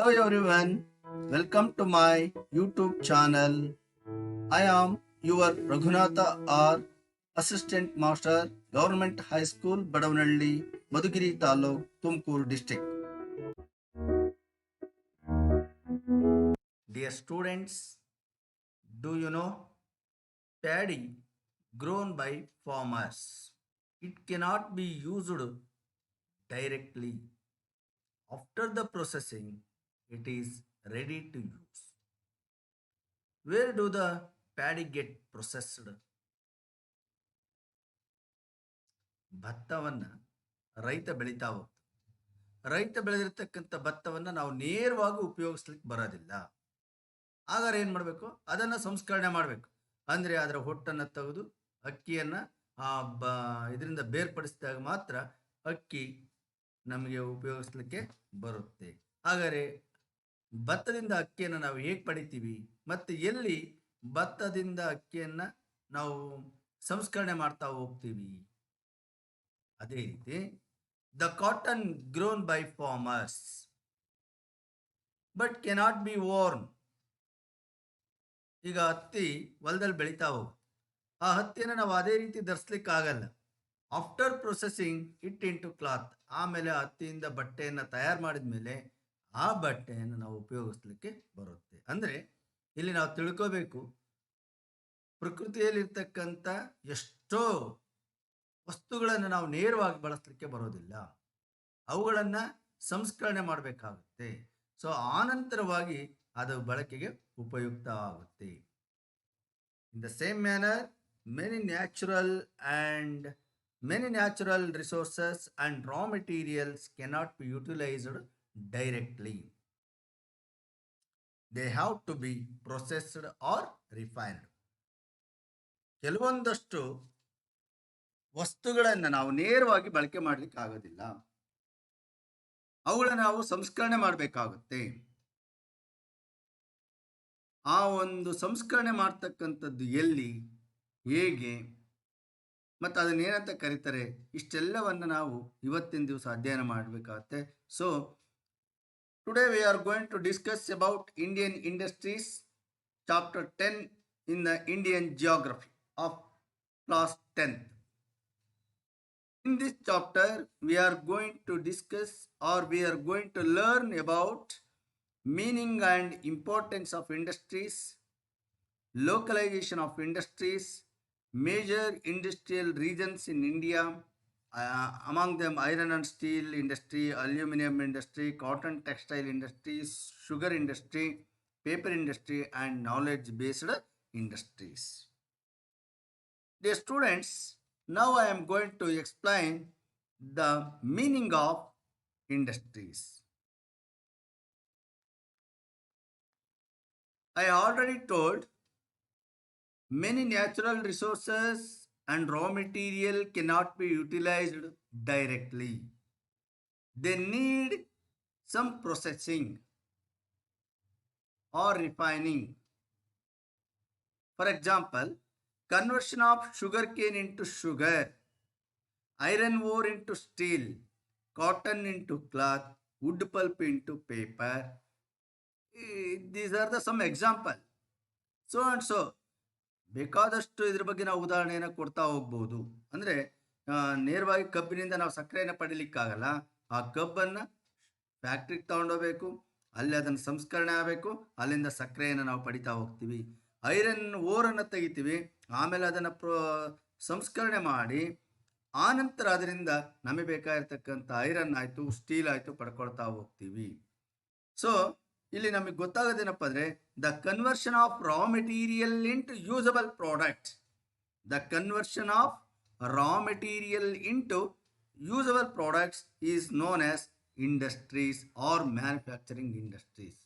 Hello everyone, welcome to my YouTube channel. I am your Raghunatha R, Assistant Master, Government High School, Badavanalli, Madugiri Taluk, Tumkur District. Dear students, do you know paddy grown by farmers? It cannot be used directly. After the processing, it is ready to use. Where do the paddy get processed? ಭತ್ತವನ್ನು ರೈತ ಬೆಳೀತಾ ಹೋಗ್ತಾರೆ. ರೈತ ಬೆಳೆದಿರ್ತಕ್ಕಂಥ ಭತ್ತವನ್ನು ನಾವು ನೇರವಾಗಿ ಉಪಯೋಗಿಸ್ಲಿಕ್ಕೆ ಬರೋದಿಲ್ಲ. ಹಾಗಾದ್ರೆ ಏನು ಮಾಡಬೇಕು? ಅದನ್ನು ಸಂಸ್ಕರಣೆ ಮಾಡಬೇಕು. ಅಂದರೆ ಅದರ ಹೊಟ್ಟನ್ನು ತೆಗೆದು ಅಕ್ಕಿಯನ್ನು ಇದರಿಂದ ಬೇರ್ಪಡಿಸಿದಾಗ ಮಾತ್ರ ಅಕ್ಕಿ ನಮಗೆ ಉಪಯೋಗಿಸ್ಲಿಕ್ಕೆ ಬರುತ್ತೆ. ಹಾಗಾದರೆ ಭತ್ತದಿಂದ ಅಕ್ಕಿಯನ್ನು ನಾವು ಹೇಗೆ ಪಡಿತೀವಿ ಮತ್ತು ಎಲ್ಲಿ ಭತ್ತದಿಂದ ಅಕ್ಕಿಯನ್ನು ನಾವು ಸಂಸ್ಕರಣೆ ಮಾಡ್ತಾ ಹೋಗ್ತೀವಿ? ಅದೇ ರೀತಿ the cotton grown by farmers but cannot be worn. ಈಗ ಹತ್ತಿ ಹೊಲದಲ್ಲಿ ಬೆಳೀತಾ ಹೋಗುತ್ತೆ. ಆ ಹತ್ತಿಯನ್ನು ನಾವು ಅದೇ ರೀತಿ ಧರಿಸ್ಲಿಕ್ಕೆ ಆಗಲ್ಲ. After processing it into cloth, ಆಮೇಲೆ ಹತ್ತಿಯಿಂದ ಬಟ್ಟೆಯನ್ನು ತಯಾರು ಮಾಡಿದ ಮೇಲೆ ಆ ಬಟ್ಟೆಯನ್ನು ನಾವು ಉಪಯೋಗಿಸ್ಲಿಕ್ಕೆ ಬರುತ್ತೆ. ಅಂದರೆ ಇಲ್ಲಿ ನಾವು ತಿಳ್ಕೋಬೇಕು, ಪ್ರಕೃತಿಯಲ್ಲಿರ್ತಕ್ಕಂಥ ಎಷ್ಟೋ ವಸ್ತುಗಳನ್ನು ನಾವು ನೇರವಾಗಿ ಬಳಸಲಿಕ್ಕೆ ಬರೋದಿಲ್ಲ, ಅವುಗಳನ್ನು ಸಂಸ್ಕರಣೆ ಮಾಡಬೇಕಾಗುತ್ತೆ. ಸೊ ಆನಂತರವಾಗಿ ಅದು ಬಳಕೆಗೆ ಉಪಯುಕ್ತ ಆಗುತ್ತೆ. In the same manner many natural resources and raw materials cannot be utilized directly. They have to be processed or refined. ಕೆಲವೊಂದಷ್ಟು ವಸ್ತುಗಳನ್ನು ನಾವು ನೇರವಾಗಿ ಬಳಕೆ ಮಾಡಲಿಕ್ಕೆ ಆಗೋದಿಲ್ಲ, ಅವುಗಳನ್ನು ನಾವು ಸಂಸ್ಕರಣೆ ಮಾಡಬೇಕಾಗುತ್ತೆ. ಆ ಒಂದು ಸಂಸ್ಕರಣೆ ಮಾಡ್ತಕ್ಕಂಥದ್ದು ಎಲ್ಲಿ, ಹೇಗೆ ಮತ್ತು ಅದನ್ನೇನಂತ ಕರೀತಾರೆ, ಇಷ್ಟೆಲ್ಲವನ್ನು ನಾವು ಇವತ್ತಿನ ದಿವಸ ಅಧ್ಯಯನ ಮಾಡಬೇಕಾಗುತ್ತೆ. So today we are going to discuss about Indian industries, chapter 10 in the Indian geography of class 10th. In this chapter, we are going to discuss or we are going to learn about meaning and importance of industries, localization of industries, major industrial regions in India, among them iron and steel industry, aluminum industry, cotton textile industries, sugar industry, paper industry, and knowledge-based industries. Dear students, now I am going to explain the meaning of industries. I already told many natural resources and raw material cannot be utilized directly. They need some processing or refining. For example, conversion of sugarcane into sugar, iron ore into steel, cotton into cloth, wood pulp into paper. These are the some example. So and so ಬೇಕಾದಷ್ಟು ಇದ್ರ ಬಗ್ಗೆ ನಾವು ಉದಾಹರಣೆಯನ್ನು ಕೊಡ್ತಾ ಹೋಗ್ಬೋದು. ಅಂದರೆ ನೇರವಾಗಿ ಕಬ್ಬಿನಿಂದ ನಾವು ಸಕ್ಕರೆಯನ್ನು ಪಡಿಲಿಕ್ಕಾಗಲ್ಲ. ಆ ಕಬ್ಬನ್ನು ಫ್ಯಾಕ್ಟ್ರಿಗೆ ತಗೊಂಡೋಗ್ಬೇಕು, ಅಲ್ಲಿ ಅದನ್ನು ಸಂಸ್ಕರಣೆ ಆಗಬೇಕು, ಅಲ್ಲಿಂದ ಸಕ್ಕರೆಯನ್ನು ನಾವು ಪಡಿತಾ ಹೋಗ್ತೀವಿ. ಐರನ್ ಓರನ್ನು ತೆಗಿತೀವಿ, ಆಮೇಲೆ ಅದನ್ನು ಸಂಸ್ಕರಣೆ ಮಾಡಿ ಆನಂತರ ಅದರಿಂದ ನಮಗೆ ಬೇಕಾಗಿರ್ತಕ್ಕಂಥ ಐರನ್ ಆಯಿತು, ಸ್ಟೀಲ್ ಆಯಿತು ಪಡ್ಕೊಳ್ತಾ ಹೋಗ್ತೀವಿ. ಸೊ ಇಲ್ಲಿ ನಮಗೆ ಗೊತ್ತಾಗೋದೇನಪ್ಪ ಅಂದರೆ the conversion of raw material into usable product. The conversion of raw material into usable products is known as industries or manufacturing industries.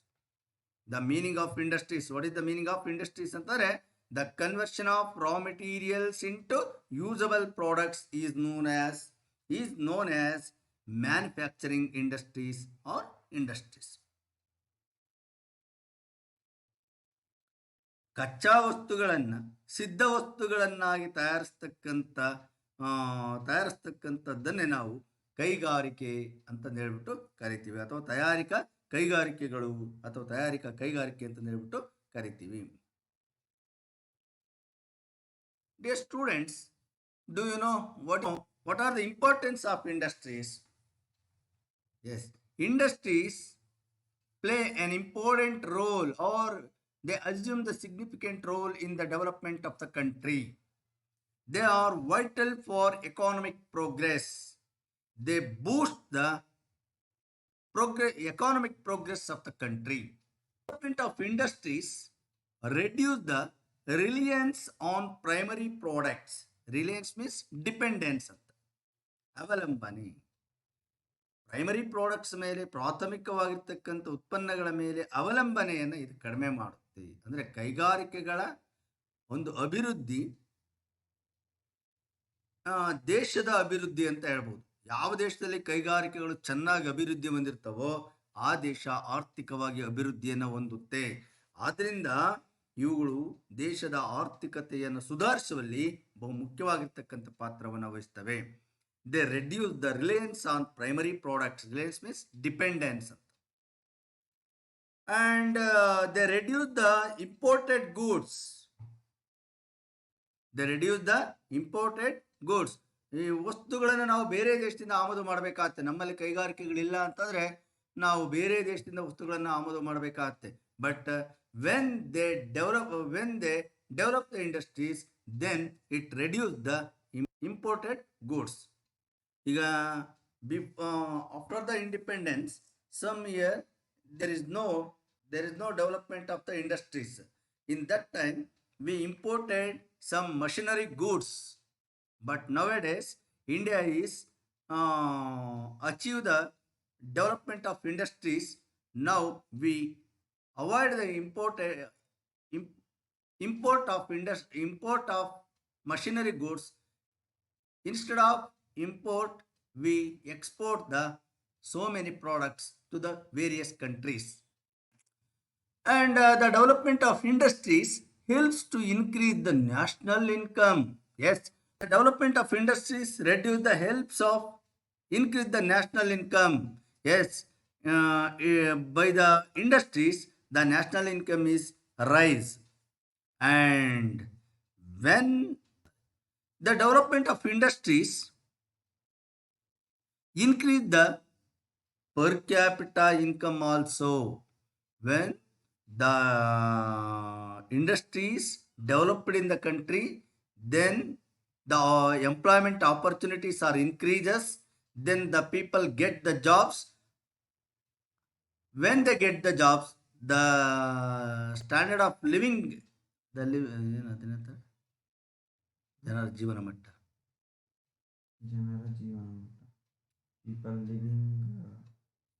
The meaning of industries, what is the meaning of industries ಅಂತಂದರೆ the conversion of raw materials into usable products is known as manufacturing industries or industries. ಕಚ್ಚಾ ವಸ್ತುಗಳನ್ನು ಸಿದ್ಧ ವಸ್ತುಗಳನ್ನಾಗಿ ತಯಾರಿಸ್ತಕ್ಕಂಥದ್ದನ್ನೇ ನಾವು ಕೈಗಾರಿಕೆ ಅಂತ ಹೇಳ್ಬಿಟ್ಟು ಕರಿತೀವಿ, ಅಥವಾ ತಯಾರಿಕಾ ಕೈಗಾರಿಕೆಗಳು ಅಥವಾ ತಯಾರಿಕಾ ಕೈಗಾರಿಕೆ ಅಂತ ಹೇಳ್ಬಿಟ್ಟು ಕರಿತೀವಿ. Dear students, do you know what are the importance of industries? Yes, industries play an important role, or they assume the significant role in the development of the country. They are vital for economic progress. They boost the economic progress of the country. Development of industries reduce the reliance on primary products. Reliance means dependence ಅಂತ, ಅವಲಂಬನೆ. Primary products ಮೇಲೆ, ಪ್ರಾಥಮಿಕವಾಗಿರ್ತಕ್ಕಂಥ ಉತ್ಪನ್ನಗಳ ಮೇಲೆ ಅವಲಂಬನೆಯನ್ನು ಇದು ಕಡಿಮೆ ಮಾಡುತ್ತೆ. ಅಂದರೆ ಕೈಗಾರಿಕೆಗಳ ಒಂದು ಅಭಿವೃದ್ಧಿ ದೇಶದ ಅಭಿವೃದ್ಧಿ ಅಂತ ಹೇಳ್ಬೋದು. ಯಾವ ದೇಶದಲ್ಲಿ ಕೈಗಾರಿಕೆಗಳು ಚೆನ್ನಾಗಿ ಅಭಿವೃದ್ಧಿ ಹೊಂದಿರ್ತವೋ ಆ ದೇಶ ಆರ್ಥಿಕವಾಗಿ ಅಭಿವೃದ್ಧಿಯನ್ನು ಹೊಂದುತ್ತೆ. ಆದ್ದರಿಂದ ಇವುಗಳು ದೇಶದ ಆರ್ಥಿಕತೆಯನ್ನು ಸುಧಾರಿಸುವಲ್ಲಿ ಬಹು ಮುಖ್ಯವಾಗಿರ್ತಕ್ಕಂಥ ಪಾತ್ರವನ್ನು ವಹಿಸ್ತವೆ. They reduce the reliance on primary products. Reliance means dependence ಅಂತ. And they reduce the imported goods. They reduce the imported goods. ಈ ವಸ್ತುಗಳನ್ನು ನಾವು ಬೇರೆ ದೇಶದಿಂದ ಆಮದು ಮಾಡಬೇಕಾಗತ್ತೆ. ನಮ್ಮಲ್ಲಿ ಕೈಗಾರಿಕೆಗಳಿಲ್ಲ ಅಂತಂದ್ರೆ ನಾವು ಬೇರೆ ದೇಶದಿಂದ ವಸ್ತುಗಳನ್ನು ಆಮದು ಮಾಡಬೇಕಾಗತ್ತೆ. But when they develop the industries, then it reduce the imported goods. ಈಗ after the independence, some year there is no development of the industries. In that time we imported some machinery goods, but nowadays India is achieve the development of industries. Now we avoid the import of machinery goods. Instead of import, we export the so many products to the various countries. And the development of industries helps to increase the national income. Yes, the development of industries reduce the helps of increase the national income. Yes, by the industries the national income is rise. And when the development of industries increase the per capita income also. When the industries developed in the country, then the employment opportunities are increases, then the people get the jobs. When they get the jobs, the standard of living, ಜನರ ಜೀವನ ಮಟ್ಟ,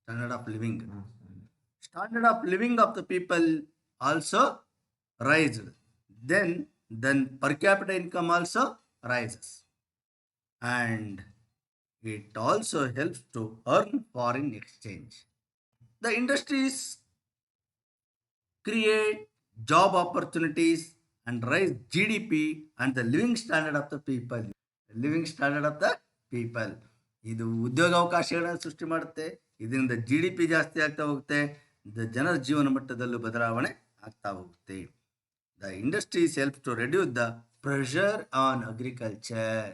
standard of living of the people also rises. Then per capita income also rises, and it also helps to earn foreign exchange. The industries create job opportunities and raise GDP and the living standard of the people. ಇದು ಉದ್ಯೋಗಾವಕಾಶಗಳನ್ನು ಸೃಷ್ಟಿ ಮಾಡುತ್ತೆ. ಇದರಿಂದ GDP ಜಾಸ್ತಿ ಆಗ್ತಾ ಹೋಗುತ್ತೆ. ಜನರ ಜೀವನ ಮಟ್ಟದಲ್ಲೂ ಬದಲಾವಣೆ ಆಗ್ತಾ ಹೋಗುತ್ತೆ. The industries help to reduce the pressure on agriculture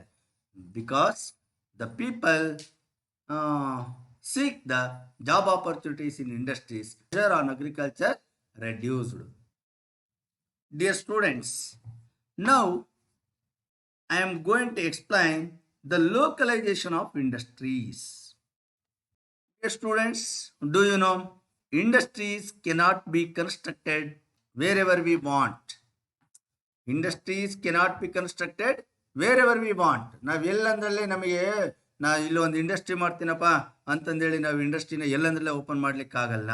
because the people seek the job opportunities in industries. Pressure on agriculture reduced. Dear students, now I am going to explain the localization of industries. Dear students, do you know industries cannot be constructed wherever we want. Industries cannot be constructed wherever we want. ನಾವು ಎಲ್ಲಂದ್ರಲ್ಲೇ ನಮಗೆ ಇಲ್ಲಿ ಒಂದು industry ಮಾಡ್ತೀನಪ್ಪ ಅಂತಂದೇಳಿ ನಾವು ಇಂಡಸ್ಟ್ರಿನ ಎಲ್ಲಂದ್ರಲ್ಲೇ open ಮಾಡ್ಲಿಕ್ಕಾಗಲ್ಲ.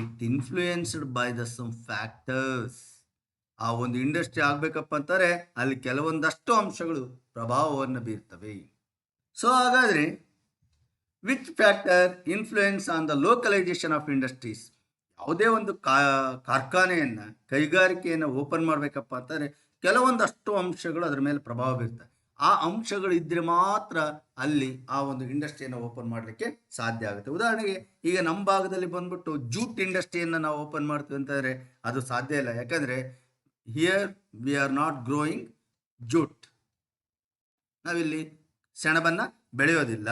It influenced by the some factors. ಆ ಒಂದು ಇಂಡಸ್ಟ್ರಿ ಆಗ್ಬೇಕಪ್ಪ ಅಂತಾರೆ ಅಲ್ಲಿ ಕೆಲವೊಂದಷ್ಟು ಅಂಶಗಳು ಪ್ರಭಾವವನ್ನು ಬೀರ್ತವೆ. ಸೊ ಹಾಗಾದ್ರೆ which factor influence on the localisation of industries? ಯಾವುದೇ ಒಂದು ಕಾರ್ಖಾನೆಯನ್ನು, ಕೈಗಾರಿಕೆಯನ್ನು ಓಪನ್ ಮಾಡಬೇಕಪ್ಪ ಅಂತಾರೆ ಕೆಲವೊಂದಷ್ಟು ಅಂಶಗಳು ಅದರ ಮೇಲೆ ಪ್ರಭಾವ ಬೀರ್ತವೆ. ಆ ಅಂಶಗಳು ಇದ್ದರೆ ಮಾತ್ರ ಅಲ್ಲಿ ಆ ಒಂದು ಇಂಡಸ್ಟ್ರಿಯನ್ನು ಓಪನ್ ಮಾಡಲಿಕ್ಕೆ ಸಾಧ್ಯ ಆಗುತ್ತೆ. ಉದಾಹರಣೆಗೆ ಈಗ ನಮ್ಮ ಭಾಗದಲ್ಲಿ ಬಂದ್ಬಿಟ್ಟು ಜೂಟ್ ಇಂಡಸ್ಟ್ರಿಯನ್ನು ನಾವು ಓಪನ್ ಮಾಡ್ತೀವಿ ಅಂತಂದರೆ ಅದು ಸಾಧ್ಯ ಇಲ್ಲ. ಯಾಕಂದರೆ here we are not growing jute, ನಾವಿಲ್ಲಿ ಸೆಣಬನ್ನು ಬೆಳೆಯೋದಿಲ್ಲ.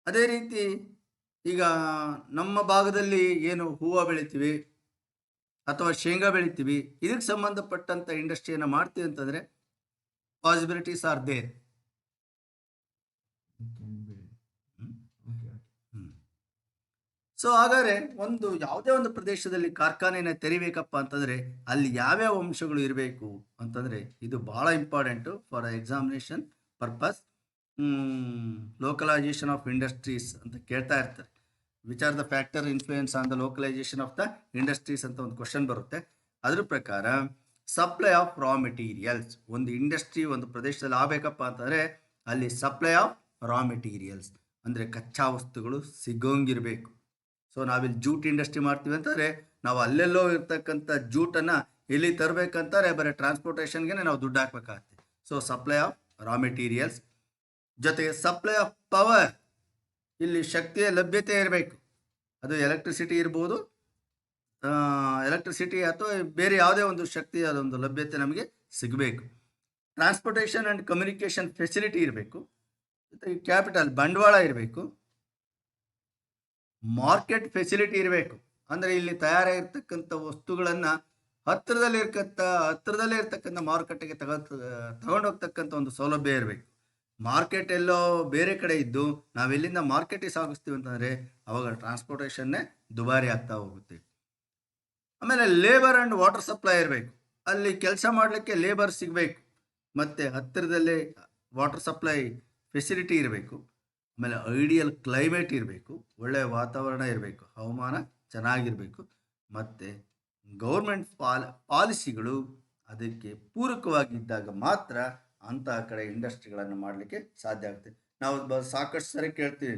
ಅದೇ ರೀತಿ ಈಗ ನಮ್ಮ ಭಾಗದಲ್ಲಿ ಏನು ಹೂವು ಬೆಳಿತೀವಿ ಅಥವಾ ಶೇಂಗಾ ಬೆಳಿತೀವಿ, ಇದಕ್ಕೆ ಸಂಬಂಧಪಟ್ಟಂಥ ಇಂಡಸ್ಟ್ರಿಯನ್ನು ಮಾಡ್ತೀವಿ ಅಂತಂದರೆ ಪಾಸಿಬಿಲಿಟೀಸ್ ಆರ್ ದೇರ್. ಸೊ ಹಾಗಾದರೆ ಯಾವುದೇ ಒಂದು ಪ್ರದೇಶದಲ್ಲಿ ಕಾರ್ಖಾನೆಯನ್ನು ತೆರಿಬೇಕಪ್ಪ ಅಂತಂದರೆ ಅಲ್ಲಿ ಯಾವ್ಯಾವ ಅಂಶಗಳು ಇರಬೇಕು ಅಂತಂದರೆ ಇದು ಬಹಳ important for examination purpose. Localisation of industries ಅಂತ ಕೇಳ್ತಾ ಇರ್ತಾರೆ. Which are the factor influence on the localisation of the industries ಅಂತ ಒಂದು ಕ್ವಶನ್ ಬರುತ್ತೆ. ಅದ್ರ ಪ್ರಕಾರ ಸಪ್ಲೈ ಆಫ್ ರಾ ಮೆಟೀರಿಯಲ್ಸ್, ಒಂದು ಇಂಡಸ್ಟ್ರಿ ಒಂದು ಪ್ರದೇಶದಲ್ಲಿ ಆಗಬೇಕಪ್ಪ ಅಂತಂದರೆ ಅಲ್ಲಿ ಸಪ್ಲೈ ಆಫ್ ರಾ ಮೆಟೀರಿಯಲ್ಸ್ ಅಂದರೆ ಕಚ್ಚಾ ವಸ್ತುಗಳು ಸಿಗೋಂಗಿರಬೇಕು. ಸೊ ನಾವಿಲ್ಲಿ ಜೂಟ್ ಇಂಡಸ್ಟ್ರಿ ಮಾಡ್ತೀವಿ ಅಂತಂದರೆ ನಾವು ಅಲ್ಲೆಲ್ಲೋ ಇರ್ತಕ್ಕಂಥ ಜೂಟನ್ನು ಇಲ್ಲಿ ತರಬೇಕಂತಾರೆ ಬರೀ ಟ್ರಾನ್ಸ್ಪೋರ್ಟೇಷನ್ಗೆ ನಾವು ದುಡ್ಡು ಹಾಕ್ಬೇಕಾಗತ್ತೆ. So supply of raw materials ಜೊತೆಗೆ ಸಪ್ಲೈ ಆಫ್ ಪವರ್, ಇಲ್ಲಿ ಶಕ್ತಿಯ ಲಭ್ಯತೆ ಇರಬೇಕು. ಅದು ಎಲೆಕ್ಟ್ರಿಸಿಟಿ ಇರ್ಬೋದು, ಎಲೆಕ್ಟ್ರಿಸಿಟಿ ಅಥವಾ ಬೇರೆ ಯಾವುದೇ ಒಂದು ಶಕ್ತಿಯ ಅದೊಂದು ಲಭ್ಯತೆ ನಮಗೆ ಸಿಗಬೇಕು. ಟ್ರಾನ್ಸ್ಪೋರ್ಟೇಷನ್ ಆ್ಯಂಡ್ ಕಮ್ಯುನಿಕೇಷನ್ ಫೆಸಿಲಿಟಿ ಇರಬೇಕು. ಜೊತೆಗೆ ಕ್ಯಾಪಿಟಲ್ ಬಂಡವಾಳ ಇರಬೇಕು. ಮಾರ್ಕೆಟ್ ಫೆಸಿಲಿಟಿ ಇರಬೇಕು. ಅಂದರೆ ಇಲ್ಲಿ ತಯಾರಾಗಿರ್ತಕ್ಕಂಥ ವಸ್ತುಗಳನ್ನು ಹತ್ತಿರದಲ್ಲೇ ಇರ್ತಕ್ಕಂಥ ಮಾರುಕಟ್ಟೆಗೆ ತಗೊಂಡೋಗ್ತಕ್ಕಂಥ ಒಂದು ಸೌಲಭ್ಯ ಇರಬೇಕು. ಮಾರ್ಕೆಟ್ ಎಲ್ಲೋ ಬೇರೆ ಕಡೆ ಇದ್ದು ನಾವೆಲ್ಲಿಂದ ಮಾರ್ಕೆಟಿಗೆ ಸಾಗಿಸ್ತೀವಿ ಅಂತಂದರೆ ಅವಾಗ ಟ್ರಾನ್ಸ್ಪೋರ್ಟೇಷನ್ನೇ ದುಬಾರಿ ಆಗ್ತಾ ಹೋಗುತ್ತೆ. ಆಮೇಲೆ ಲೇಬರ್ ಆ್ಯಂಡ್ ವಾಟರ್ ಸಪ್ಲೈ ಇರಬೇಕು. ಅಲ್ಲಿ ಕೆಲಸ ಮಾಡಲಿಕ್ಕೆ ಲೇಬರ್ ಸಿಗಬೇಕು. ಮತ್ತು ಹತ್ತಿರದಲ್ಲೇ ವಾಟರ್ ಸಪ್ಲೈ ಫೆಸಿಲಿಟಿ ಇರಬೇಕು. ಆಮೇಲೆ ಐಡಿಯಲ್ ಕ್ಲೈಮೇಟ್ ಇರಬೇಕು, ಒಳ್ಳೆಯ ವಾತಾವರಣ ಇರಬೇಕು, ಹವಾಮಾನ ಚೆನ್ನಾಗಿರಬೇಕು. ಮತ್ತು ಗೌರ್ಮೆಂಟ್ ಪಾಲಿಸಿಗಳು ಅದಕ್ಕೆ ಪೂರಕವಾಗಿದ್ದಾಗ ಮಾತ್ರ ಅಂತಹ ಕಡೆ ಇಂಡಸ್ಟ್ರಿಗಳನ್ನು ಮಾಡಲಿಕ್ಕೆ ಸಾಧ್ಯ ಆಗುತ್ತೆ. ನಾವು ಸಾಕಷ್ಟು ಸರಿ ಕೇಳ್ತೀವಿ,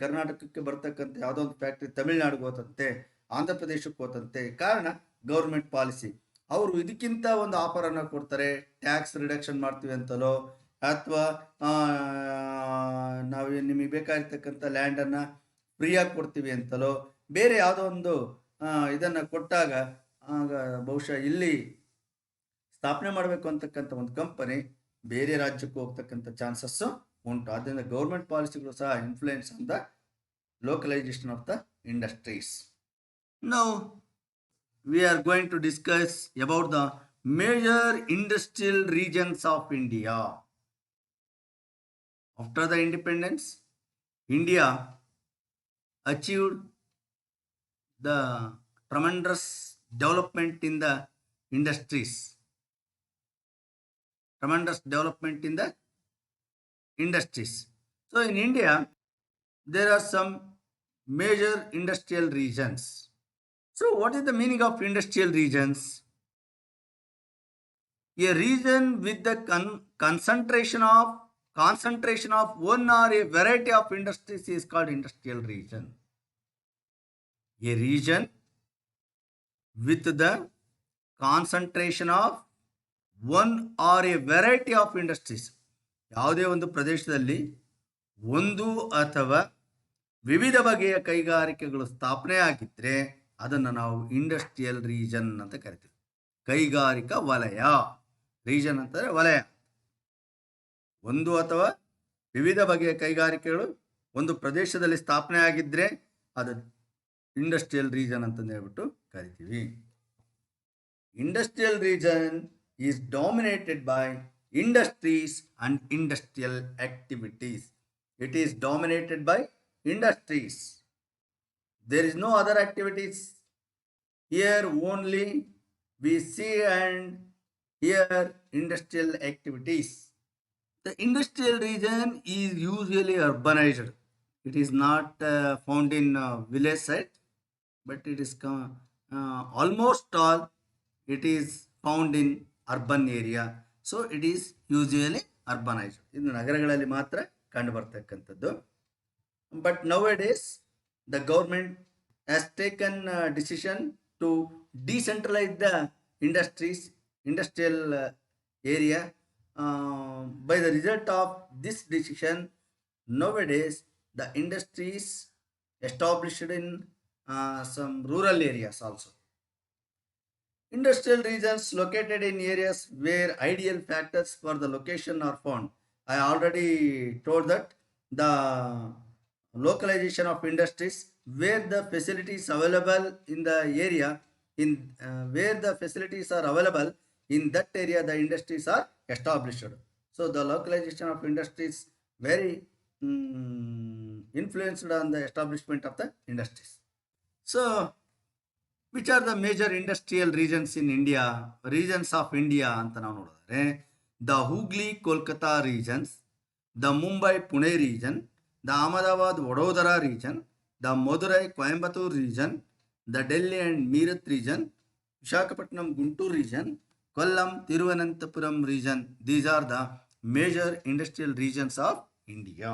ಕರ್ನಾಟಕಕ್ಕೆ ಬರ್ತಕ್ಕಂಥ ಯಾವುದೋ ಒಂದು ಫ್ಯಾಕ್ಟ್ರಿ ತಮಿಳ್ನಾಡಿಗೆ ಹೋತಂತೆ, ಆಂಧ್ರ ಪ್ರದೇಶಕ್ಕೆ ಹೋತಂತೆ. ಕಾರಣ ಗೌರ್ಮೆಂಟ್ ಪಾಲಿಸಿ. ಅವರು ಇದಕ್ಕಿಂತ ಒಂದು ಆಫರನ್ನು ಕೊಡ್ತಾರೆ, ಟ್ಯಾಕ್ಸ್ ರಿಡಕ್ಷನ್ ಮಾಡ್ತೀವಿ ಅಂತಲೋ ಅಥವಾ ನಾವು ನಿಮಗೆ ಬೇಕಾಗಿರ್ತಕ್ಕಂಥ ಲ್ಯಾಂಡನ್ನು ಫ್ರೀಯಾಗಿ ಕೊಡ್ತೀವಿ ಅಂತಲೋ ಬೇರೆ ಯಾವುದೋ ಒಂದು ಇದನ್ನು ಕೊಟ್ಟಾಗ ಆಗ ಬಹುಶಃ ಇಲ್ಲಿ ಸ್ಥಾಪನೆ ಮಾಡಬೇಕು ಅಂತಕ್ಕಂಥ ಒಂದು ಕಂಪನಿ ಬೇರೆ ರಾಜ್ಯಕ್ಕೆ ಹೋಗ್ತಕ್ಕಂಥ ಚಾನ್ಸಸ್ಸು ಉಂಟು. ಆದ್ದರಿಂದ ಗೌರ್ಮೆಂಟ್ ಪಾಲಿಸಿಗಳು ಸಹ influence on the localisation of the industries. Now we are going to discuss about the major industrial regions of India. After the independence, India achieved the tremendous development in the industries. So in India, there are some major industrial regions. So what is the meaning of industrial regions? A region with the concentration of one or a variety of industries is called industrial region. A region with the concentration of one or a variety of industries. ಯಾವುದೇ ಒಂದು ಪ್ರದೇಶದಲ್ಲಿ ಒಂದು ಅಥವಾ ವಿವಿಧ ಬಗೆಯ ಕೈಗಾರಿಕೆಗಳು ಸ್ಥಾಪನೆ ಆಗಿದ್ದರೆ ಅದನ್ನು ನಾವು ಇಂಡಸ್ಟ್ರಿಯಲ್ ರೀಜನ್ ಅಂತ ಕರಿತೀವಿ. ಕೈಗಾರಿಕಾ ವಲಯ. ರೀಜನ್ ಅಂತಂದರೆ ವಲಯ. ಒಂದು ಅಥವಾ ವಿವಿಧ ಬಗೆಯ ಕೈಗಾರಿಕೆಗಳು ಒಂದು ಪ್ರದೇಶದಲ್ಲಿ ಸ್ಥಾಪನೆ ಆಗಿದ್ದರೆ ಅದು ಇಂಡಸ್ಟ್ರಿಯಲ್ ರೀಜನ್ ಅಂತಂದು ಹೇಳ್ಬಿಟ್ಟು ಕರಿತೀವಿ. Industrial region is dominated by industries and industrial activities. It is dominated by industries. There is no other activities. Here only we see and hear industrial activities. The industrial region is usually urbanized. It is not found in village side, but it is almost all it is found in urban area. So it is usually urbanised. ಇದು ನಗರಗಳಲ್ಲಿ ಮಾತ್ರ ಕಂಡು ಬರ್ತಕ್ಕಂಥದ್ದು. But nowadays the government has taken decision to decentralise the industrial area by the result of this decision, nowadays the industries established in some rural areas also. Industrial regions located in areas where ideal factors for the location are found. I already told that the localization of industries where the facilities available in the area, in where the facilities are available in that area, the industries are established. So the localization of industries very influenced on the establishment of the industries. So which are the major industrial regions in India? Regions of India ಅಂತ ನಾವು ನೋಡಿದ್ರೆ the Hooghly Kolkata regions, the Mumbai Pune region, the Ahmedabad Vadodara region, the Madurai Coimbatore region, the Delhi and Meerut region, Visakhapatnam Guntur region, Kollam Thiruvananthapuram region. These are the major industrial regions of India.